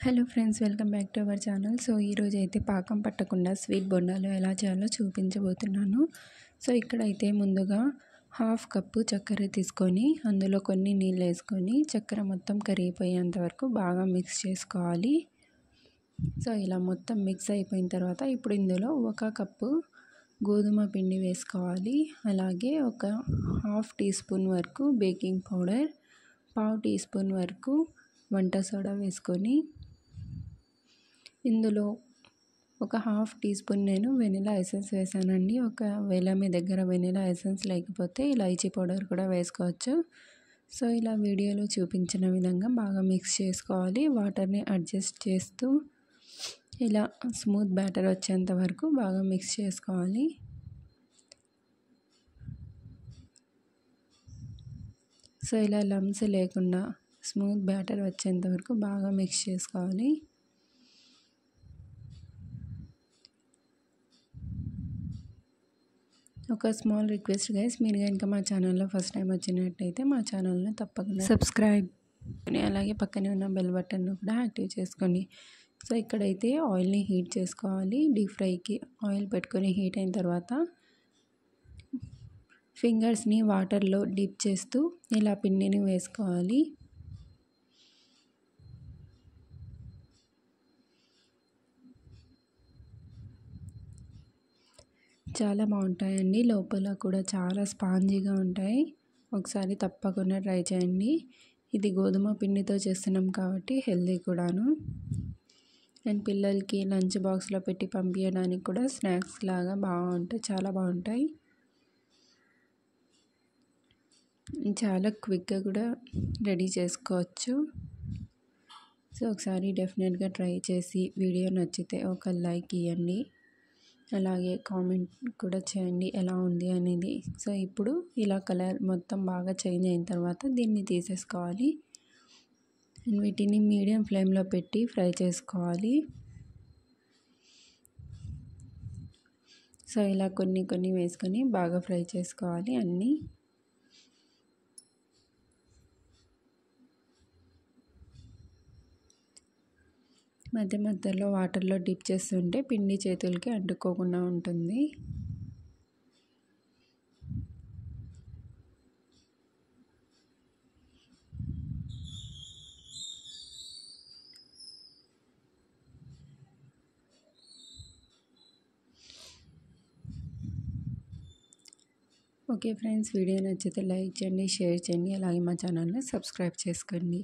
Hello friends, welcome back to our channel. So ఈరోజు అయితే పాకం పట్టకుండా స్వీట్ బొండాలు ఎలా చేయాలో చూపించబోతున్నాను. సో ఇక్కడైతే ముందుగా హాఫ్ కప్పు చక్కెర తీసుకొని అందులో కొన్ని నీళ్ళు వేసుకొని చక్కెర మొత్తం కరిగిపోయేంత వరకు బాగా మిక్స్ చేసుకోవాలి. సో ఇలా మొత్తం మిక్స్ అయిపోయిన తర్వాత ఇప్పుడు ఇందులో ఒక కప్పు గోధుమ పిండి వేసుకోవాలి. అలాగే ఒక హాఫ్ టీ స్పూన్ వరకు బేకింగ్ పౌడర్, పావు టీ స్పూన్ వరకు వంట సోడా వేసుకొని ఇందులో ఒక హాఫ్ టీ స్పూన్ నేను వెనిలా ఎసెన్స్ వేసానండి. ఒకవేళ మీ దగ్గర వెనిలా ఎసెన్స్ లేకపోతే ఇలాచీ పౌడర్ కూడా వేసుకోవచ్చు. సో ఇలా వీడియోలో చూపించిన విధంగా బాగా మిక్స్ చేసుకోవాలి. వాటర్ని అడ్జస్ట్ చేస్తూ ఇలా స్మూత్ బ్యాటర్ వచ్చేంత వరకు బాగా మిక్స్ చేసుకోవాలి. సో ఇలా లమ్స్ లేకుండా స్మూత్ బ్యాటర్ వచ్చేంత వరకు బాగా మిక్స్ చేసుకోవాలి. ఒక స్మాల్ రిక్వెస్ట్ గైస్, మీరు కనుక మా ఛానల్లో ఫస్ట్ టైం వచ్చినట్టయితే మా ఛానల్ని తప్పకుండా సబ్స్క్రైబ్, అలాగే పక్కనే ఉన్న బెల్ బటన్ను కూడా యాక్టివ్ చేసుకోండి. సో ఇక్కడైతే ఆయిల్ని హీట్ చేసుకోవాలి. డీప్ ఫ్రైకి ఆయిల్ పెట్టుకొని హీట్ అయిన తర్వాత ఫింగర్స్ని వాటర్లో డిప్ చేస్తూ ఇలా పిండిని వేసుకోవాలి. చాలా బాగుంటాయండి, లోపల కూడా చాలా స్పాంజీగా ఉంటాయి. ఒకసారి తప్పకుండా ట్రై చేయండి. ఇది గోధుమ పిండితో చేస్తున్నాం కాబట్టి హెల్దీ కూడాను. అండ్ పిల్లలకి లంచ్ బాక్స్లో పెట్టి పంపించడానికి కూడా స్నాక్స్ లాగా బాగుంటాయి, చాలా బాగుంటాయి. చాలా క్విక్గా కూడా రెడీ చేసుకోవచ్చు. సో ఒకసారి డెఫినెట్గా ట్రై చేసి వీడియో నచ్చితే ఒక లైక్ ఇవ్వండి. అలాగే కామెంట్ కూడా చేయండి ఎలా ఉంది అనేది. సో ఇప్పుడు ఇలా కలర్ మొత్తం బాగా చేంజ్ అయిన తర్వాత దీన్ని తీసేసుకోవాలి. వీటిని మీడియం ఫ్లేమ్లో పెట్టి ఫ్రై చేసుకోవాలి. సో ఇలా కొన్ని కొన్ని వేసుకొని బాగా ఫ్రై చేసుకోవాలి అన్నీ. మధ్య మధ్యలో వాటర్లో డిప్ చేస్తుంటే పిండి చేతులకి అంటుకోకుండా ఉంటుంది. ఓకే ఫ్రెండ్స్, వీడియో నచ్చితే లైక్ చేయండి, షేర్ చేయండి, అలాగే మా ఛానల్ని సబ్స్క్రైబ్ చేసుకోండి.